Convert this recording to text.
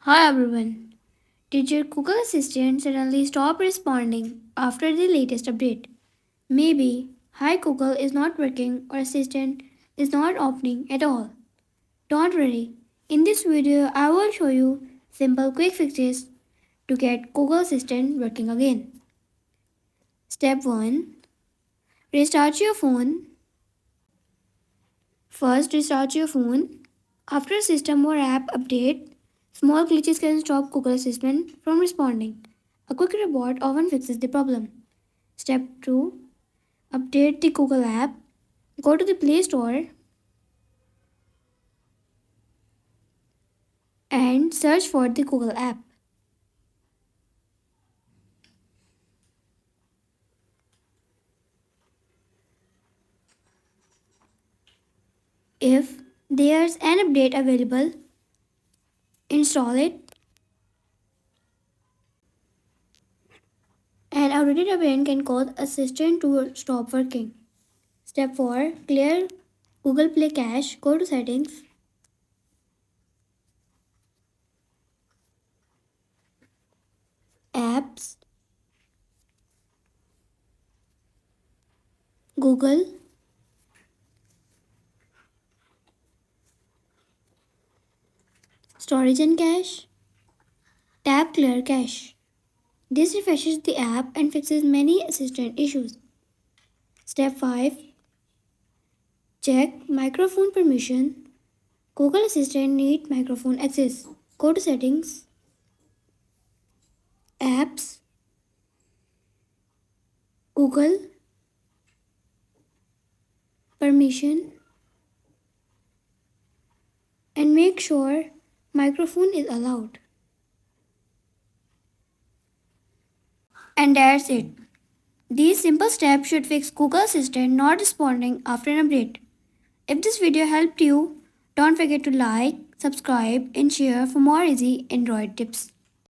Hi everyone. Did your Google Assistant suddenly stop responding after the latest update? Maybe Hi Google is not working or Assistant is not opening at all. Don't worry. In this video, I will show you simple quick fixes to get Google Assistant working again. Step 1. Restart your phone. First, restart your phone. After a system or app update, small glitches can stop Google Assistant from responding. A quick reboot often fixes the problem. Step 2. Update the Google app. Go to the Play Store and search for the Google app. If there's an update available, install it. An outdated update can cause Assistant to stop working. Step 4. Clear Google Play cache. Go to Settings. Apps. Google. Storage and cache. Tap Clear Cache. This refreshes the app and fixes many Assistant issues. Step 5. Check microphone permission. Google Assistant need microphone access. Go to Settings, Apps, Google, Permission, and make sure microphone is allowed. And that's it. These simple steps should fix Google Assistant not responding after an update. If this video helped you, don't forget to like, subscribe, and share for more easy Android tips.